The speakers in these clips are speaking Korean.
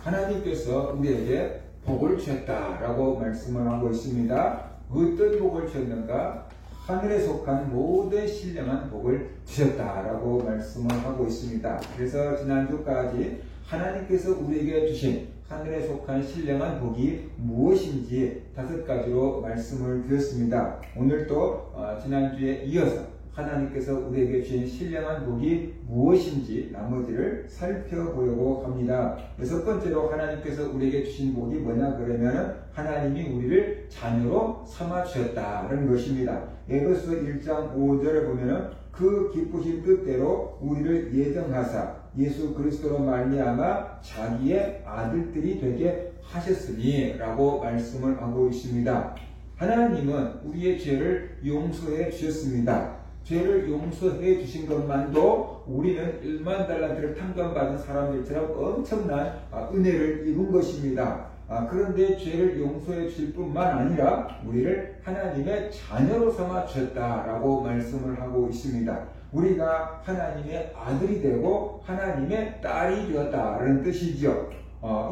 하나님께서 우리에게 복을 주셨다라고 말씀을 하고 있습니다. 어떤 복을 주셨는가? 하늘에 속한 모든 신령한 복을 주셨다라고 말씀을 하고 있습니다. 그래서 지난주까지 하나님께서 우리에게 주신 하늘에 속한 신령한 복이 무엇인지 5가지로 말씀을 드렸습니다. 오늘도 지난주에 이어서 하나님께서 우리에게 주신 신령한 복이 무엇인지 나머지를 살펴보려고 합니다. 6번째로 하나님께서 우리에게 주신 복이 뭐냐 그러면 하나님이 우리를 자녀로 삼아 주셨다는 것입니다. 에베소 1장 5절을 보면 그 기쁘신 뜻대로 우리를 예정하사 예수 그리스도로 말미암아 자기의 아들들이 되게 하셨으니 라고 말씀을 하고 있습니다. 하나님은 우리의 죄를 용서해 주셨습니다. 죄를 용서해 주신 것만도 우리는 1만 달란트를 탕감받은 사람들처럼 엄청난 은혜를 입은 것입니다. 그런데 죄를 용서해 주실 뿐만 아니라 우리를 하나님의 자녀로 삼아 주셨다라고 말씀을 하고 있습니다. 우리가 하나님의 아들이 되고 하나님의 딸이 되었다는 뜻이죠.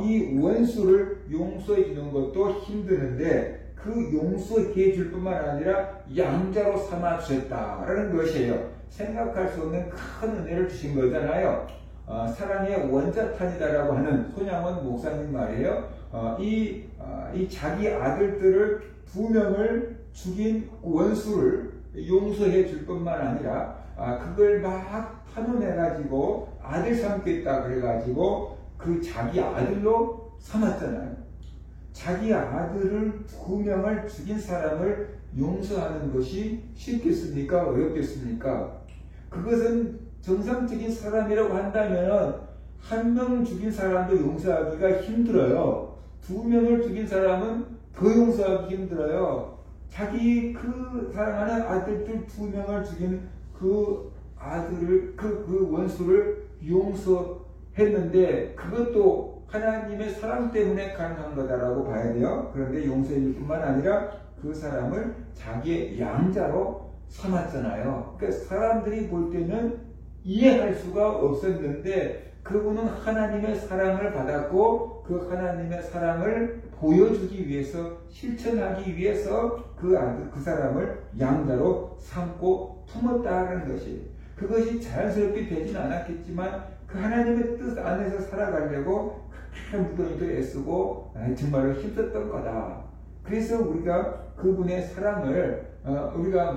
이 원수를 용서해 주는 것도 힘드는데 그 용서해 줄 뿐만 아니라 양자로 삼아 주셨다라는 것이에요. 생각할 수 없는 큰 은혜를 주신 거잖아요. 사랑의 원자탄이다라고 하는 손양원 목사님 말이에요. 이 자기 아들들을 2명을 죽인 원수를 용서해 줄 뿐만 아니라 그걸 막 탄원해가지고 아들 삼겠다 그래가지고 그 자기 아들로 삼았잖아요. 자기 아들을 2명을 죽인 사람을 용서하는 것이 쉽겠습니까? 어렵겠습니까? 그것은 정상적인 사람이라고 한다면 1명 죽인 사람도 용서하기가 힘들어요. 2명을 죽인 사람은 더 용서하기 힘들어요. 자기 그 사랑하는 아들들 2명을 죽인 그 아들을 그 원수를 용서했는데 그것도 하나님의 사랑 때문에 가능한 거다라고 봐야 돼요. 그런데 용서일 뿐만 아니라 그 사람을 자기의 양자로 삼았잖아요. 그러니까 사람들이 볼 때는 이해할 수가 없었는데 그분은 하나님의 사랑을 받았고 그 하나님의 사랑을 보여주기 위해서 실천하기 위해서 그 사람을 양자로 삼고 품었다는 것이 그것이 자연스럽게 되진 않았겠지만 그 하나님의 뜻 안에서 살아가려고 무더기도 애쓰고 정말로 힘썼던 거다. 그래서 우리가 그분의 사랑을 우리가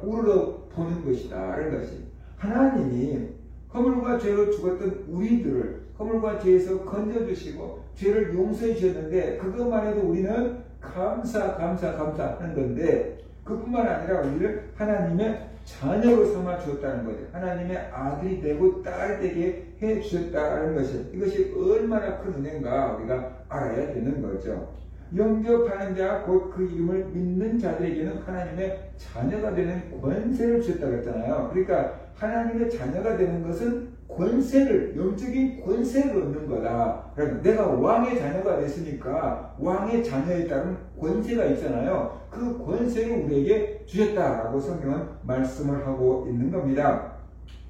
우러러 보는 것이다. 이런 것이 하나님이 허물과 죄로 죽었던 우리들을 허물과 죄에서 건져주시고 죄를 용서해 주셨는데 그것만 해도 우리는 감사하는 건데 그뿐만 아니라 우리를 하나님의 자녀로 삼아 주었다는 거죠. 하나님의 아들이 되고 딸이 되게 해 주셨다는 것이 이것이 얼마나 큰 은혜인가 우리가 알아야 되는 거죠. 영접하는 자 곧 그 이름을 믿는 자들에게는 하나님의 자녀가 되는 권세를 주셨다고 했잖아요. 그러니까 하나님의 자녀가 되는 것은 영적인 권세를 얻는 거다. 그러니까 내가 왕의 자녀가 됐으니까 왕의 자녀에 따른 권세가 있잖아요. 그 권세를 우리에게 주셨다라고 성경은 말씀을 하고 있는 겁니다.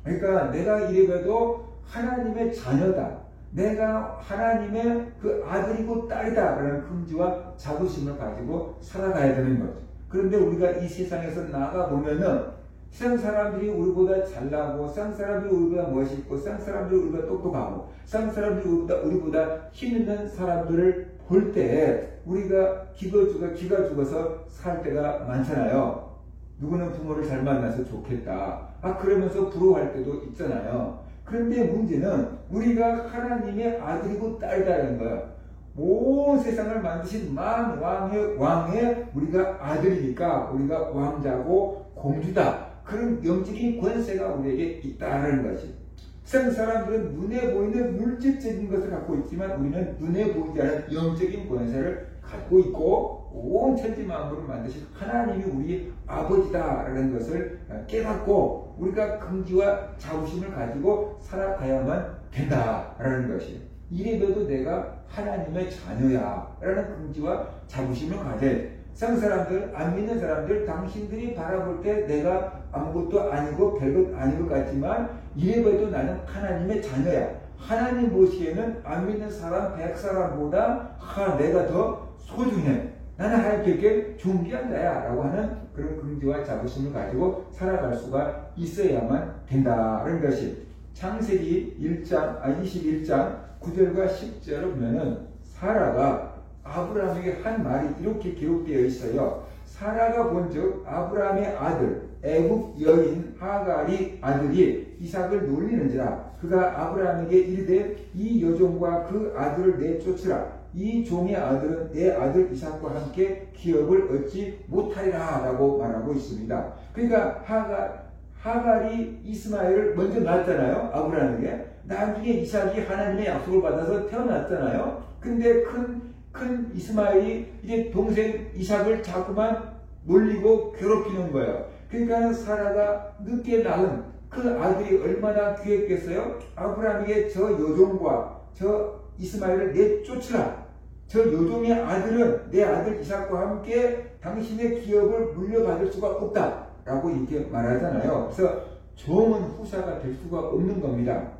그러니까 내가 이래봬도 하나님의 자녀다. 내가 하나님의 그 아들이고 딸이다. 라는 긍지와 자부심을 가지고 살아가야 되는 거죠. 그런데 우리가 이 세상에서 나가보면은 세상 사람들이 우리보다 잘나고 세상 사람들이 우리보다 멋있고 세상 사람들이 우리보다 똑똑하고 세상 사람들이 우리보다 힘 있는 사람들을 볼 때 우리가 기가 죽어서 살 때가 많잖아요. 누구는 부모를 잘 만나서 좋겠다. 그러면서 부러워할 때도 있잖아요. 그런데 문제는 우리가 하나님의 아들이고 딸이라는 거예요. 온 세상을 만드신 왕의 우리가 아들이니까 우리가 왕자고 공주다. 그런 영적인 권세가 우리에게 있다는 것이. 세상 사람들은 눈에 보이는 물질적인 것을 갖고 있지만 우리는 눈에 보이지 않는 영적인 권세를 갖고 있고 온 천지 만물을 만드신 하나님이 우리 아버지다라는 것을 깨닫고 우리가 긍지와 자부심을 가지고 살아가야만 된다라는 것이에요. 이래봬도 내가 하나님의 자녀야라는 긍지와 자부심을 가져. 세상 사람들, 안 믿는 사람들, 당신들이 바라볼 때 내가 아무것도 아니고 별것 아닌 것 같지만 이래봬도 나는 하나님의 자녀야. 하나님 보시기에는 안 믿는 사람 100사람보다 내가 더 소중해. 나는 하나님께 존귀한 자야 라고 하는 그런 긍지와 자부심을 가지고 살아갈 수가 있어야만 된다는 것이 창세기 21장 9절과 10절을 보면은 사라가 아브라함에게 한 말이 이렇게 기록되어 있어요. 사라가 본즉 아브라함의 아들 애굽 여인 하갈이 아들이 이삭을 놀리는지라 그가 아브라함에게 이르되 이 여종과 그 아들을 내쫓으라. 이 종의 아들은 내 아들 이삭과 함께 기업을 얻지 못하리라 라고 말하고 있습니다. 그러니까 하갈이 이스마엘을 먼저 낳았잖아요. 아브라함에게. 나중에 이삭이 하나님의 약속을 받아서 태어났잖아요. 근데 큰 이스마엘이 이제 동생 이삭을 자꾸만 놀리고 괴롭히는 거예요. 그러니까 사라가 늦게 낳은 그 아들이 얼마나 귀했겠어요? 아브라함에게 저 여종과 저 이스마엘을 내쫓으라. 저 여종의 아들은 내 아들 이삭과 함께 당신의 기업을 물려받을 수가 없다 라고 이렇게 말하잖아요. 그래서 종은 후사가 될 수가 없는 겁니다.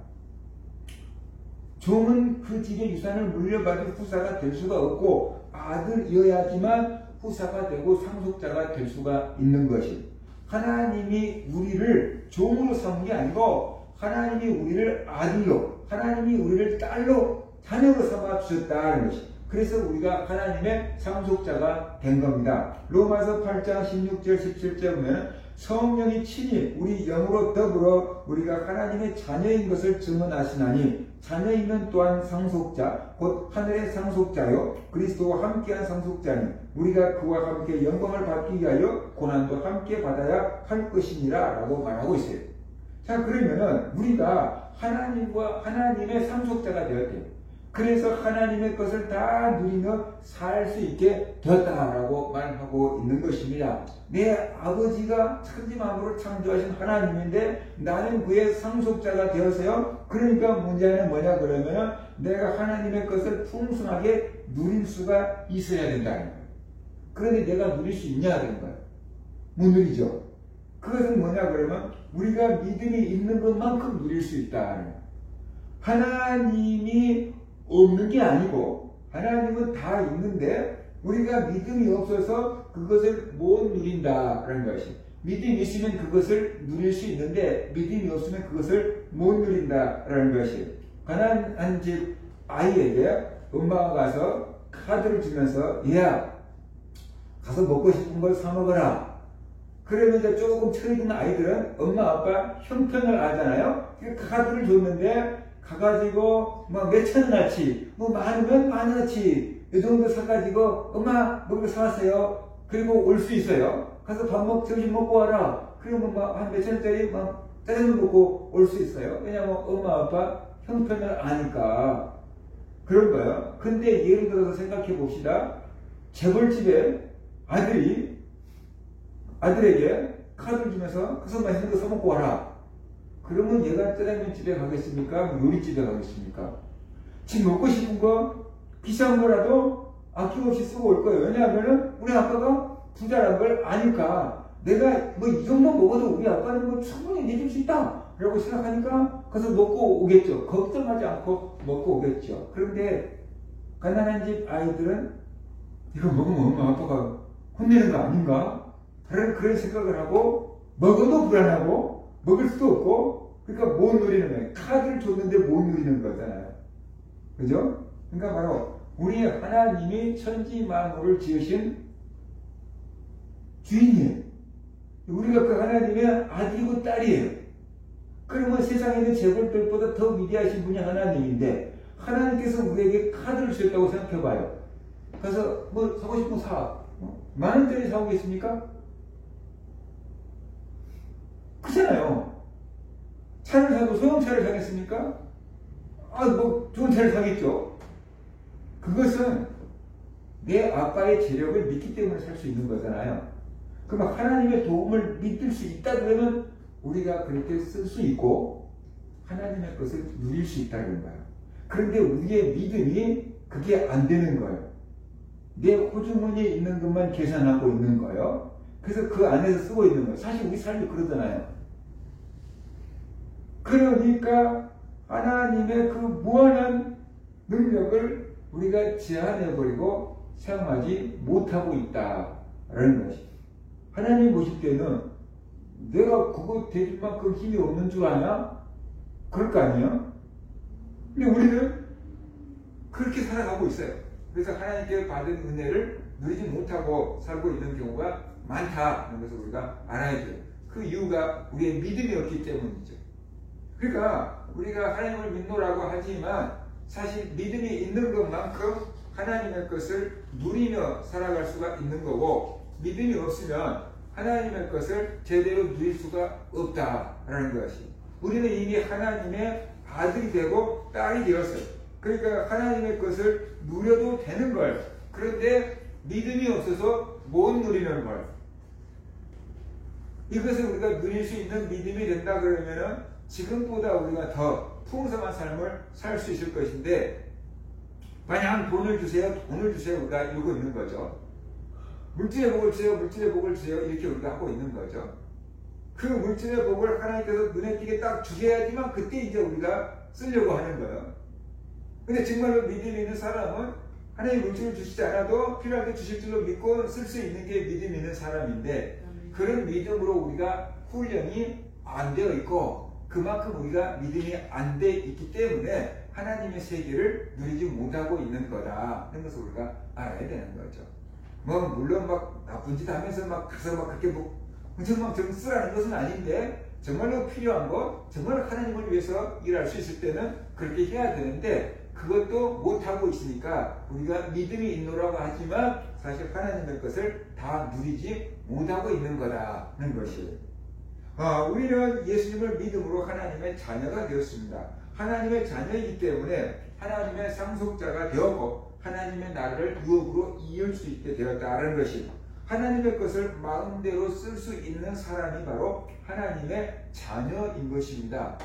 종은 그 집의 유산을 물려받을 후사가 될 수가 없고 아들이어야지만 후사가 되고 상속자가 될 수가 있는 것이 하나님이 우리를 종으로 삼은 게 아니고 하나님이 우리를 아들로 하나님이 우리를 딸로 자녀로 삼아 주셨다는 것이 그래서 우리가 하나님의 상속자가 된 겁니다. 로마서 8장 16절 17절 보면 성령이 친히 우리 영으로 더불어 우리가 하나님의 자녀인 것을 증언하시나니 자녀이면 또한 상속자 곧 하늘의 상속자요 그리스도와 함께한 상속자니 우리가 그와 함께 영광을 받기 위하여 고난도 함께 받아야 할 것이니라 라고 말하고 있어요. 자 그러면은 우리가 하나님과 하나님의 상속자가 되었대요. 그래서 하나님의 것을 다 누리며 살 수 있게 되었다라고 말하고 있는 것입니다. 내 아버지가 천지만물을 창조하신 하나님인데 나는 그의 상속자가 되어서요. 그러니까 문제는 뭐냐 그러면 내가 하나님의 것을 풍성하게 누릴 수가 있어야 된다는 거예요. 그런데 내가 누릴 수 있냐 그런 거예요. 못 누리죠. 그것은 뭐냐 그러면 우리가 믿음이 있는 것만큼 누릴 수 있다는 거예요. 하나님이 없는 게 아니고 하나님은 다 있는데 우리가 믿음이 없어서 그것을 못 누린다라는 것이 믿음이 있으면 그것을 누릴 수 있는데 믿음이 없으면 그것을 못 누린다라는 것이 가난한 집 아이에게 엄마가 가서 카드를 주면서 얘야 가서 먹고 싶은 걸 사 먹어라. 그러면 이제 조금 철이 아이들은 엄마 아빠 형편을 알잖아요. 카드를 줬는데 가가지고 뭐 몇천 원어치 뭐 많으면 만 원어치 이 정도 사가지고 엄마 먹을 거 사왔어요. 그리고 올 수 있어요. 가서 점심 먹고 와라. 그러면 막 한 몇천 원짜리 막 짜장면 먹고 올 수 있어요. 왜냐면 엄마 아빠 형편을 아니까 그런 거예요. 근데 예를 들어서 생각해 봅시다. 재벌집에 아들에게 카드를 주면서 가서 맛있는 거 사먹고 와라. 그러면 얘가 짜장면 집에 가겠습니까? 요리집에 가겠습니까? 지금 먹고 싶은 거 비싼 거라도 아낌없이 쓰고 올 거예요. 왜냐하면 우리 아빠가 부자란 걸 아니까 내가 뭐 이 정도 먹어도 우리 아빠는 뭐 충분히 내줄 수 있다 라고 생각하니까 가서 먹고 오겠죠. 걱정하지 않고 먹고 오겠죠. 그런데 가난한 집 아이들은 이거 먹으면 엄마 아빠가 혼내는 거 아닌가? 그런 생각을 하고 먹어도 불안하고 먹을 수도 없고 그러니까 못 누리는 거예요. 카드를 줬는데 못 누리는 거잖아요. 그죠? 그러니까 바로 우리 하나님이 천지 만물을 지으신 주인이에요. 우리가 그 하나님의 아들이고 딸이에요. 그러면 세상에 있는 재벌들보다 더 위대하신 분이 하나님인데 하나님께서 우리에게 카드를 주셨다고 생각해봐요. 가서 뭐 사고 싶으면 사. 만 원짜리 사오겠습니까? 그렇잖아요. 차를 사도 소형차를 사겠습니까? 뭐 좋은 차를 사겠죠. 그것은 내 아빠의 재력을 믿기 때문에 살 수 있는 거잖아요. 그럼 하나님의 도움을 믿을 수 있다 그러면 우리가 그렇게 쓸 수 있고 하나님의 것을 누릴 수 있다는 거예요. 그런데 우리의 믿음이 그게 안 되는 거예요. 내 호주머니에 있는 것만 계산하고 있는 거예요. 그래서 그 안에서 쓰고 있는 거예요. 사실 우리 삶이 그러잖아요. 그러니까 하나님의 그 무한한 능력을 우리가 제한해버리고 사용하지 못하고 있다라는 것이. 하나님 보실 때는 내가 그거 대줄 만큼 힘이 없는 줄 아냐? 그럴 거 아니에요? 근데 우리는 그렇게 살아가고 있어요. 그래서 하나님께 받은 은혜를 누리지 못하고 살고 있는 경우가 많다는 것을 우리가 알아야 돼요. 그 이유가 우리의 믿음이 없기 때문이죠. 그러니까 우리가 하나님을 믿노라고 하지만 사실 믿음이 있는 것만큼 하나님의 것을 누리며 살아갈 수가 있는 거고, 믿음이 없으면 하나님의 것을 제대로 누릴 수가 없다라는 것이. 우리는 이미 하나님의 아들이 되고 딸이 되었어요. 그러니까 하나님의 것을 누려도 되는 걸. 그런데 믿음이 없어서 못 누리는 걸. 이것을 우리가 누릴 수 있는 믿음이 된다 그러면은 지금보다 우리가 더 풍성한 삶을 살 수 있을 것인데, 마냥 돈을 주세요, 돈을 주세요, 우리가 이러고 있는 거죠. 물질의 복을 주세요, 물질의 복을 주세요, 이렇게 우리가 하고 있는 거죠. 그 물질의 복을 하나님께서 눈에 띄게 딱 주셔야지만 그때 이제 우리가 쓰려고 하는 거예요. 근데 정말로 믿음이 있는 사람은 하나님 물질을 주시지 않아도 필요할 때 주실 줄로 믿고 쓸 수 있는 게 믿음이 있는 사람인데, 그런 믿음으로 우리가 훈련이 안 되어 있고 그만큼 우리가 믿음이 안 돼 있기 때문에 하나님의 세계를 누리지 못하고 있는 거다 하는 것을 우리가 알아야 되는 거죠. 뭐 물론 막 나쁜 짓 하면서 막 가서 막 그렇게 뭐 흥청망청 쓰라는 것은 아닌데, 정말로 필요한 것, 정말 하나님을 위해서 일할 수 있을 때는 그렇게 해야 되는데, 그것도 못하고 있으니까 우리가 믿음이 있노라고 하지만 사실 하나님의 것을 다 누리지 못하고 있는 거다는 것이. 우리는 예수님을 믿음으로 하나님의 자녀가 되었습니다. 하나님의 자녀이기 때문에 하나님의 상속자가 되었고 하나님의 나라를 유업으로 이을 수 있게 되었다는 것이. 하나님의 것을 마음대로 쓸 수 있는 사람이 바로 하나님의 자녀인 것입니다.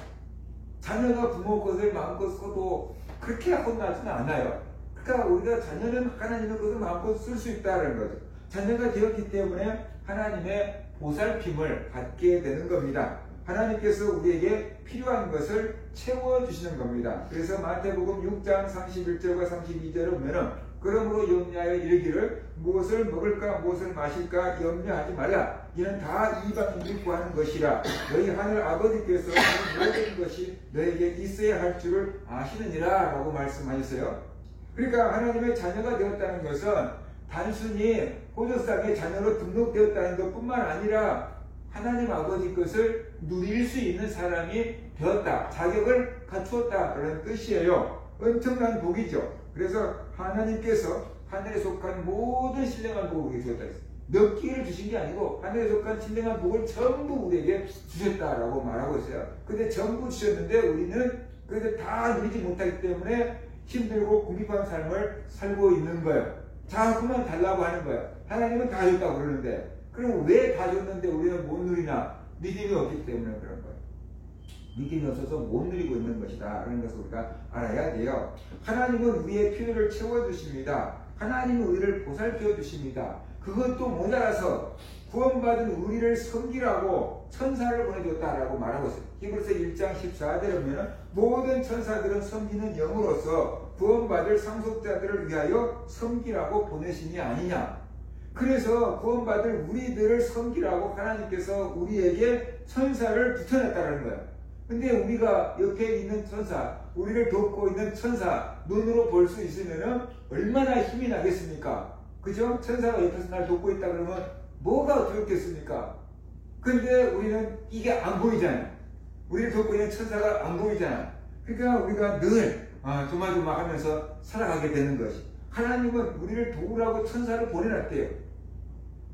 자녀가 부모 것을 마음껏 써도 그렇게 혼나지는 않아요. 그러니까 우리가 자녀는 하나님의 것을 마음껏 쓸 수 있다는 거죠. 자녀가 되었기 때문에 하나님의 보살핌을 받게 되는 겁니다. 하나님께서 우리에게 필요한 것을 채워주시는 겁니다. 그래서 마태복음 6장 31절과 32절에 보면은, 그러므로 염려하여 이르기를 무엇을 먹을까 무엇을 마실까 염려하지 말라. 이는 다 이방인들이 구하는 것이라. 너희 하늘 아버지께서 모든 것이 너에게 있어야 할 줄을 아시느니라 라고 말씀하셨어요. 그러니까 하나님의 자녀가 되었다는 것은 단순히 호적상의 자녀로 등록되었다는 것뿐만 아니라 하나님 아버지 것을 누릴 수 있는 사람이 되었다, 자격을 갖추었다라는 뜻이에요. 엄청난 복이죠. 그래서 하나님께서 하늘에 속한 모든 신령한 복을 우리에게 주셨다 했어요. 몇 개를 주신 게 아니고 하늘에 속한 신령한 복을 전부 우리에게 주셨다라고 말하고 있어요. 근데 전부 주셨는데 우리는 그래도 다 누리지 못하기 때문에 힘들고 궁핍한 삶을 살고 있는 거예요. 자꾸만 달라고 하는 거예요. 하나님은 다 줬다고 그러는데, 그럼 왜 다 줬는데 우리는 못 누리나? 믿음이 없기 때문에 그런 거예요. 믿음이 없어서 못 누리고 있는 것이다 라는 것을 우리가 알아야 돼요. 하나님은 우리의 필요를 채워주십니다. 하나님은 우리를 보살펴 주십니다. 그것도 모자라서 구원받은 우리를 섬기라고 천사를 보내줬다라고 말하고 있어요. 히브리서 1장 14절에 보면 모든 천사들은 섬기는 영으로서 구원받을 상속자들을 위하여 섬기라고 보내심이 아니냐. 그래서 구원받을 우리들을 섬기라고 하나님께서 우리에게 천사를 붙여놨다는 거예요. 근데 우리가 옆에 있는 천사, 우리를 돕고 있는 천사 눈으로 볼 수 있으면 얼마나 힘이 나겠습니까? 그죠? 천사가 옆에서 날 돕고 있다 그러면 뭐가 두렵겠습니까? 근데 우리는 이게 안 보이잖아요. 우리를 돕고 있는 천사가 안 보이잖아요. 그러니까 우리가 늘 조마조마하면서 살아가게 되는 것이. 하나님은 우리를 도우라고 천사를 보내놨대요.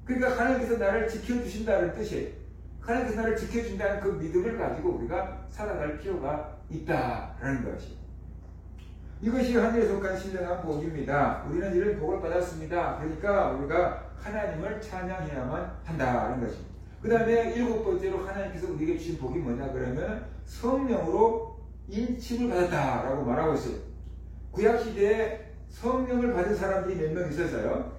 그러니까 하나님께서 나를 지켜주신다는 뜻이에요. 하나님께서 나를 지켜준다는 그 믿음을 가지고 우리가 살아갈 필요가 있다라는 것이. 이것이 하늘에 속한 신령한 복입니다. 우리는 이런 복을 받았습니다. 그러니까 우리가 하나님을 찬양해야만 한다는 것입니다. 그 다음에 7번째로 하나님께서 우리에게 주신 복이 뭐냐 그러면 성령으로 인침을 받았다라고 말하고 있어요. 구약시대에 성령을 받은 사람들이 몇 명 있었어요.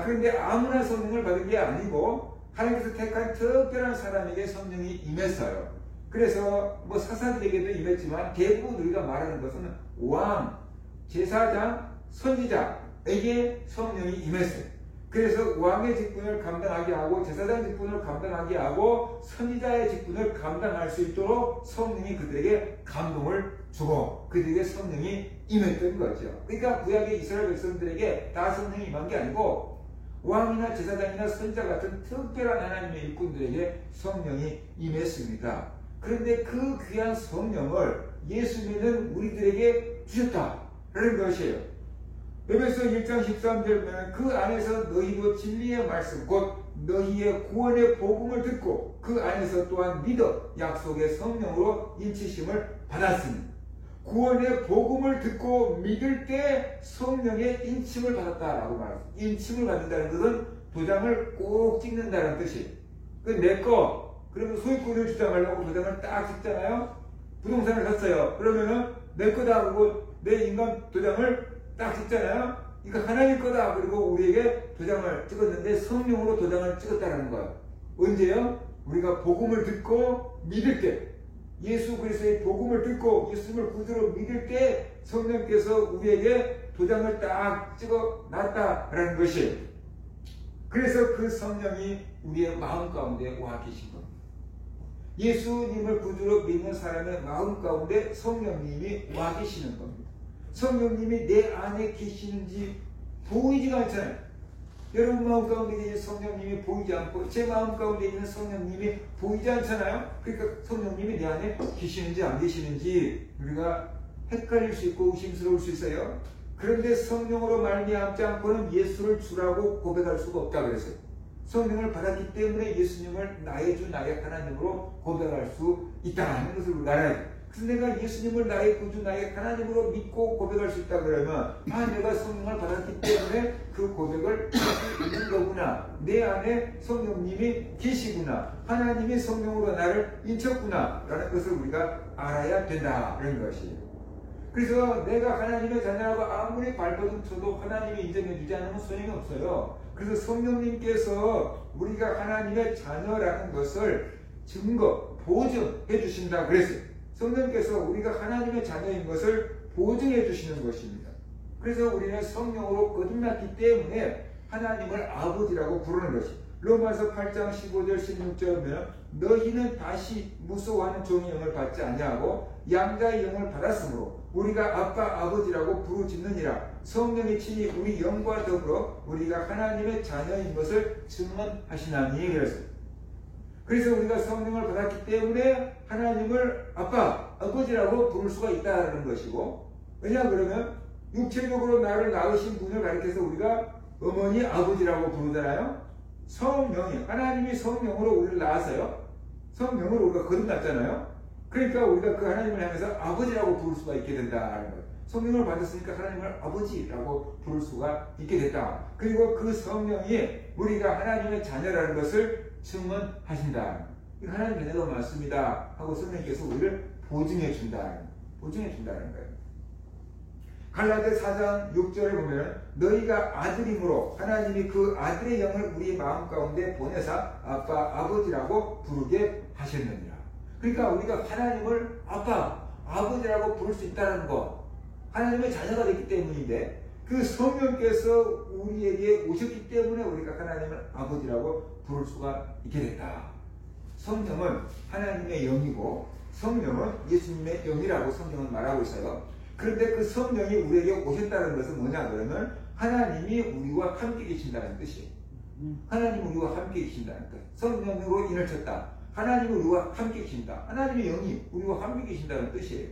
그런데 아무나 성령을 받은 게 아니고 하나님께서 택한 특별한 사람에게 성령이 임했어요. 그래서 뭐 사사들에게도 임했지만 대부분 우리가 말하는 것은 왕, 제사장, 선지자에게 성령이 임했어요. 그래서 왕의 직분을 감당하게 하고 제사장 직분을 감당하게 하고 선지자의 직분을 감당할 수 있도록 성령이 그들에게 감동을 주고 그들에게 성령이 임했던 거죠. 그러니까 구약의 이스라엘 백성들에게 다 성령이 임한 게 아니고 왕이나 제사장이나 선지자 같은 특별한 하나님의 일꾼들에게 성령이 임했습니다. 그런데 그 귀한 성령을 예수 믿는 우리들에게 주셨다라는 것이에요. 에베소 1장 13절 보면 그 안에서 너희도 진리의 말씀 곧 너희의 구원의 복음을 듣고 그 안에서 또한 믿어 약속의 성령으로 인치심을 받았으니 구원의 복음을 듣고 믿을 때 성령의 인침을 받았다라고 말합니다. 인침을 받는다는 것은 도장을 꼭 찍는다는 뜻이에요. 그 내 거 그러면 소유권을 주장하려고 도장을 딱 찍잖아요. 부동산을 샀어요. 그러면은 내 거다 하고 내 인감 도장을 딱 찍잖아요. 이거 하나님 거다. 그리고 우리에게 도장을 찍었는데 성령으로 도장을 찍었다는 거예요. 언제요? 우리가 복음을 듣고 믿을 때, 예수 그리스도의 복음을 듣고 예수님을 구주로 믿을 때 성령께서 우리에게 도장을 딱 찍어 놨다라는 것이에요. 그래서 그 성령이 우리의 마음 가운데 와 계신 겁니다. 예수님을 구주로 믿는 사람의 마음 가운데 성령님이 와 계시는 겁니다. 성령님이 내 안에 계시는지 보이지가 않잖아요. 여러분 마음 가운데 계신 성령님이 보이지 않고 제 마음 가운데 있는 성령님이 보이지 않잖아요. 그러니까 성령님이 내 안에 계시는지 안 계시는지 우리가 헷갈릴 수 있고 의심스러울 수 있어요. 그런데 성령으로 말미암지 않고는 예수를 주라고 고백할 수가 없다 그랬어요. 성령을 받았기 때문에 예수님을 나의 주 나의 하나님으로 고백할 수 있다는 것을 우리가 알아야 돼요. 그래서 내가 예수님을 나의 구주 나의 하나님으로 믿고 고백할 수 있다 그러면 내가 성령을 받았기 때문에 그 고백을 할 수 있는 거구나. 내 안에 성령님이 계시구나. 하나님이 성령으로 나를 인쳤구나 라는 것을 우리가 알아야 된다는 것이에요. 그래서 내가 하나님의 자녀라고 아무리 발버둥 쳐도 하나님이 인정해 주지 않으면 소용이 없어요. 그래서 성령님께서 우리가 하나님의 자녀라는 것을 증거, 보증해 주신다 그랬어요. 성령께서 우리가 하나님의 자녀인 것을 보증해 주시는 것입니다. 그래서 우리는 성령으로 거듭났기 때문에 하나님을 아버지라고 부르는 것입니다. 로마서 8장 15절 16절 보면 너희는 다시 무소하는 종의 영을 받지 아니하고 양자의 영을 받았으므로 우리가 아빠 아버지라고 부르짖느니라. 성령이 친히 우리 영과 더불어 우리가 하나님의 자녀인 것을 증언하시나니 그랬어요. 그래서 우리가 성령을 받았기 때문에 하나님을 아빠, 아버지라고 부를 수가 있다는 것이고, 왜냐 그러면 육체적으로 나를 낳으신 분을 가리켜서 우리가 어머니, 아버지라고 부르잖아요. 성령이, 하나님이 성령으로 우리를 낳았어요. 성령으로 우리가 거듭났잖아요. 그러니까 우리가 그 하나님을 향해서 아버지라고 부를 수가 있게 된다는 거예요. 성령을 받았으니까 하나님을 아버지라고 부를 수가 있게 됐다. 그리고 그 성령이 우리가 하나님의 자녀라는 것을 증언하신다. 이거 하나님의 은혜가 많습니다 하고 성령께서 우리를 보증해 준다는 거예요. 갈라디아 4장 6절에 보면 너희가 아들이므로 하나님이 그 아들의 영을 우리 마음 가운데 보내사 아빠 아버지라고 부르게 하셨느니라. 그러니까 우리가 하나님을 아빠 아버지라고 부를 수 있다는 것, 하나님의 자녀가 됐기 때문인데 그 성령께서 우리에게 오셨기 때문에 우리가 하나님을 아버지라고 부를 수가 있게 됐다. 성령은 하나님의 영이고 성령은 예수님의 영이라고 성경은 말하고 있어요. 그런데 그 성령이 우리에게 오셨다는 것은 뭐냐 그러면 하나님이 우리와 함께 계신다는 뜻이에요. 하나님이 우리와 함께 계신다는 뜻. 성령으로 인을 쳤다. 하나님이 우리와 함께 계신다. 하나님의 영이 우리와 함께 계신다는 뜻이에요.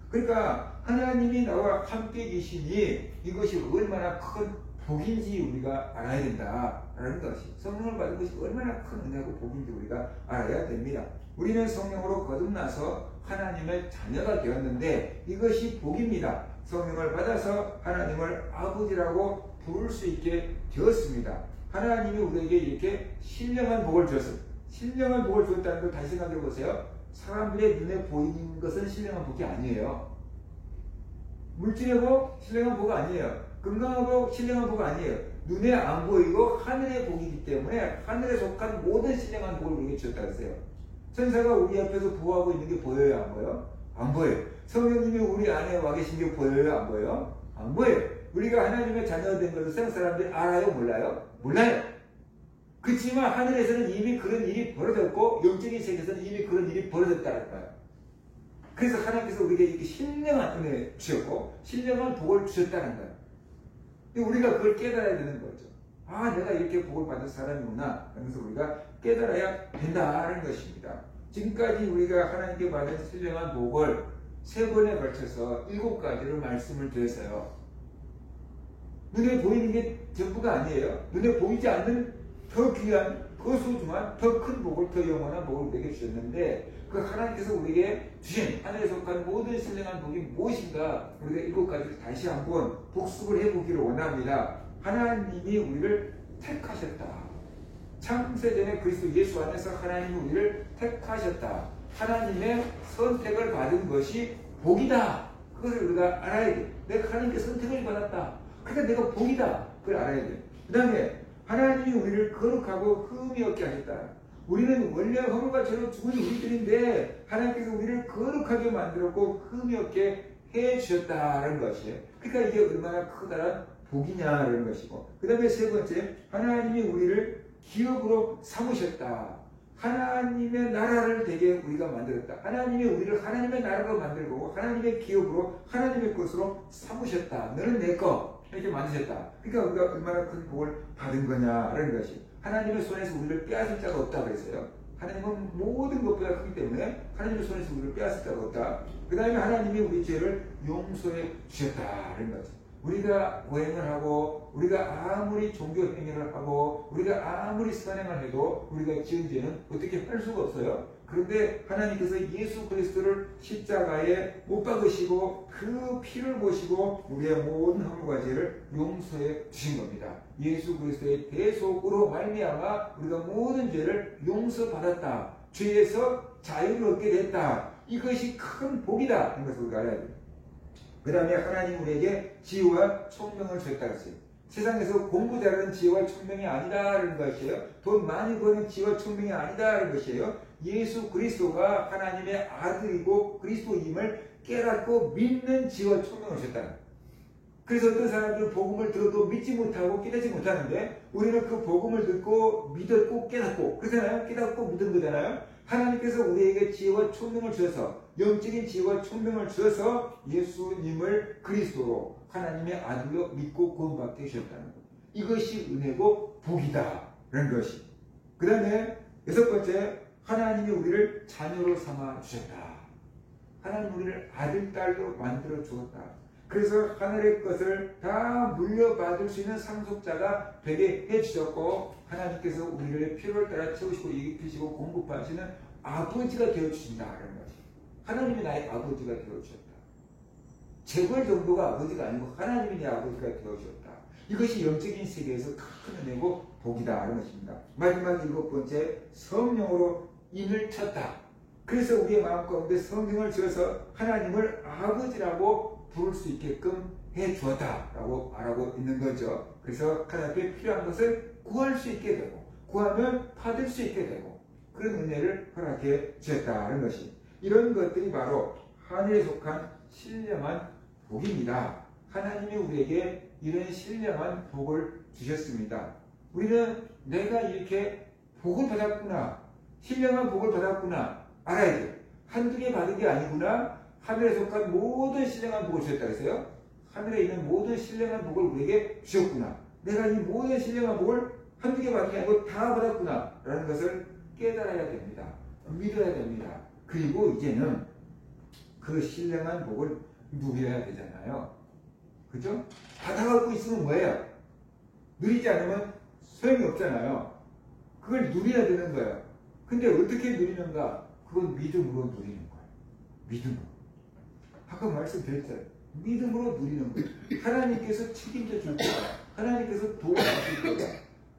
그러니까 하나님이 나와 함께 계시니 이것이 얼마나 큰 복인지 우리가 알아야 된다라는 것이, 성령을 받은 것이 얼마나 큰 은혜고 복인지 우리가 알아야 됩니다. 우리는 성령으로 거듭나서 하나님의 자녀가 되었는데 이것이 복입니다. 성령을 받아서 하나님을 아버지라고 부를 수 있게 되었습니다. 하나님이 우리에게 이렇게 신령한 복을 주었습니다. 신령한 복을 주었다는 걸 다시 생각해 보세요. 사람들의 눈에 보이는 것은 신령한 복이 아니에요. 물질의 복, 신령한 복 아니에요. 건강한 복, 신령한 복 아니에요. 눈에 안 보이고 하늘의 복이기 때문에 하늘에 속한 모든 신령한 복을 우리에게 주었다고 했어요. 천사가 우리 앞에서 보호하고 있는 게 보여요, 안 보여요? 안 보여요. 성령님이 우리 안에 와 계신 게 보여요, 안 보여요? 안 보여요. 우리가 하나님의 자녀된 것을 세상 사람들이 알아요, 몰라요? 몰라요. 그렇지만 하늘에서는 이미 그런 일이 벌어졌고 영적인 세계에서는 이미 그런 일이 벌어졌다는 거예요. 그래서 하나님께서 우리에게 이렇게 신령한 은혜 주셨고 신령한 복을 주셨다는 거예요. 우리가 그걸 깨달아야 되는 거죠. 아, 내가 이렇게 복을 받은 사람이구나. 그래서 우리가 깨달아야 된다는 것입니다. 지금까지 우리가 하나님께 받은 신령한 복을 3번에 걸쳐서 7가지로 말씀을 드렸어요. 눈에 보이는 게 전부가 아니에요. 눈에 보이지 않는 더 귀한, 더 소중한, 더 큰 복을, 더 영원한 복을 우리에게 주셨는데 그 하나님께서 우리에게 주신 하늘에 속한 모든 신령한 복이 무엇인가 우리가 7가지를 다시 한번 복습을 해보기를 원합니다. 하나님이 우리를 택하셨다. 창세전에 그리스도 예수 안에서 하나님이 우리를 택하셨다. 하나님의 선택을 받은 것이 복이다. 그것을 우리가 알아야 돼. 내가 하나님께 선택을 받았다. 그러니까 내가 복이다. 그걸 알아야 돼. 그 다음에 하나님이 우리를 거룩하고 흠이 없게 하셨다. 우리는 원래 허물과 죄로 죽은 우리들인데 하나님께서 우리를 거룩하게 만들었고 흠이 없게 해주셨다는 것이에요. 그러니까 이게 얼마나 커다란 복이냐라는 것이고, 그 다음에 3번째, 하나님이 우리를 기업으로 삼으셨다. 하나님의 나라를 되게 우리가 만들었다. 하나님이 우리를 하나님의 나라로 만들고 하나님의 기업으로 하나님의 것으로 삼으셨다. 너는 내 거 이렇게 만드셨다. 그러니까 우리가 얼마나 큰 복을 받은 거냐라는 것이, 하나님의 손에서 우리를 빼앗을 자가 없다 그랬어요. 하나님은 모든 것보다 크기 때문에 하나님의 손에서 우리를 빼앗을 자가 없다. 그 다음에 하나님이 우리 죄를 용서해 주셨다는 거죠. 우리가 고행을 하고 우리가 아무리 종교 행위를 하고 우리가 아무리 선행을 해도 우리가 지은 죄는 어떻게 할 수가 없어요. 그런데 하나님께서 예수 그리스도를 십자가에 못 박으시고 그 피를 보시고 우리의 모든 허물과 죄를 용서해 주신 겁니다. 예수 그리스도의 대속으로 말미암아 우리가 모든 죄를 용서받았다. 죄에서 자유를 얻게 됐다. 이것이 큰 복이다. 이런 것을 우리가 알아야 돼요. 그 다음에 하나님 우리에게 지혜와 총명을 주셨다고 했어요. 세상에서 공부 잘하는 지혜와 총명이 아니다라는 것이에요. 돈 많이 버는 지혜와 총명이 아니다라는 것이에요. 예수 그리스도가 하나님의 아들이고 그리스도임을 깨닫고 믿는 지혜와 총명을 주셨다는 거예요. 그래서 어떤 사람들은 복음을 들어도 믿지 못하고 깨닫지 못하는데 우리는 그 복음을 듣고 믿었고 깨닫고 그렇잖아요. 깨닫고 믿은 거잖아요. 하나님께서 우리에게 지혜와 총명을 주셔서 영적인 지혜와 총명을 주셔서 예수님을 그리스도로 하나님의 아들로 믿고 구원받게 하셨다는 것. 이것이 은혜고 복이다라는 것이. 그 다음에 6번째, 하나님이 우리를 자녀로 삼아 주셨다. 하나님 우리를 아들, 딸로 만들어 주었다. 그래서 하늘의 것을 다 물려받을 수 있는 상속자가 되게 해주셨고 하나님께서 우리를 필요를 따라 채우시고 입히시고 공급하시는 아버지가 되어주신다는 것이. 하나님이 나의 아버지가 되어주셨다. 재벌 정도가 아버지가 아니고 하나님이 내 아버지가 되어주셨다. 이것이 영적인 세계에서 큰 은혜고 복이다라는 것입니다. 마지막 7번째, 성령으로 인을 쳤다. 그래서 우리의 마음 가운데 성령을 주어서 하나님을 아버지라고 부를 수 있게끔 해 주었다라고 말하고 있는 거죠. 그래서 하나님 앞에 필요한 것을 구할 수 있게 되고 구하면 받을 수 있게 되고 그런 은혜를 허락해 주셨다는 것이, 이런 것들이 바로 하늘에 속한 신령한 복입니다. 하나님이 우리에게 이런 신령한 복을 주셨습니다. 우리는 내가 이렇게 복을 받았구나, 신령한 복을 받았구나 알아야 돼요. 한두 개 받은 게 아니구나. 하늘에 속한 모든 신령한 복을 주셨다 그랬어요. 하늘에 있는 모든 신령한 복을 우리에게 주셨구나. 내가 이 모든 신령한 복을 한두 개 받은 게 아니고 다 받았구나 라는 것을 깨달아야 됩니다. 믿어야 됩니다. 그리고 이제는 그 신령한 복을 누려야 되잖아요. 그죠? 받아갖고 있으면 뭐예요? 누리지 않으면 소용이 없잖아요. 그걸 누려야 되는 거예요. 근데 어떻게 누리는가? 그건 믿음으로 누리는 거예요. 믿음으로. 아까 말씀드렸잖아요. 믿음으로 누리는 거예요. 하나님께서 책임져 줄 거다. 하나님께서 도와주실 거다.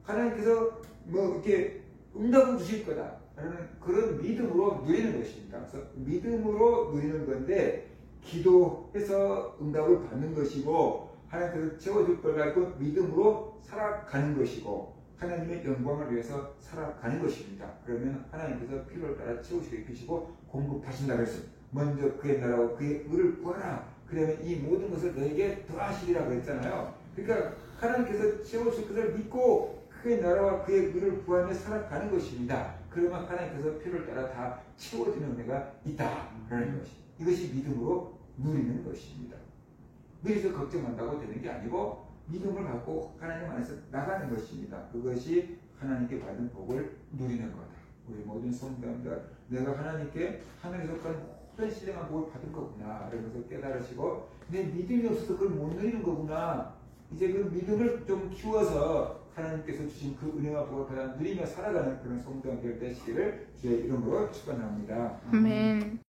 하나님께서 뭐 이렇게 응답을 주실 거다. 라는 그런 믿음으로 누리는 것입니다. 그래서 믿음으로 누리는 건데 기도해서 응답을 받는 것이고 하나님께서 채워줄 걸 갖고 믿음으로 살아가는 것이고 하나님의 영광을 위해서 살아가는 것입니다. 그러면 하나님께서 필요를 따라 채우시게 해주시고 공급하신다고 했습니다. 먼저 그의 나라와 그의 의를 구하라. 그러면 이 모든 것을 너에게 더하시리라고 했잖아요. 그러니까 하나님께서 채우실 것을 믿고 그의 나라와 그의 의를 구하며 살아가는 것입니다. 그러면 하나님께서 필요를 따라 다 채워주는 은혜가 있다라는 것이, 이것이 믿음으로 누리는 것입니다. 미리서 걱정한다고 되는 게 아니고 믿음을 갖고 하나님 안에서 나가는 것입니다. 그것이 하나님께 받은 복을 누리는 거다. 우리 모든 성도님들, 내가 하나님께 하나님께서 모든 신령한 복을 받은 거구나 이런 것을 깨달으시고, 내 믿음이 없어서 그걸 못 누리는 거구나. 이제 그 믿음을 좀 키워서 하나님께서 주신 그 은혜와 복을 받아 누리며 살아가는 그런 성도님들 되시기를 주의 이름으로 축원합니다. 아멘.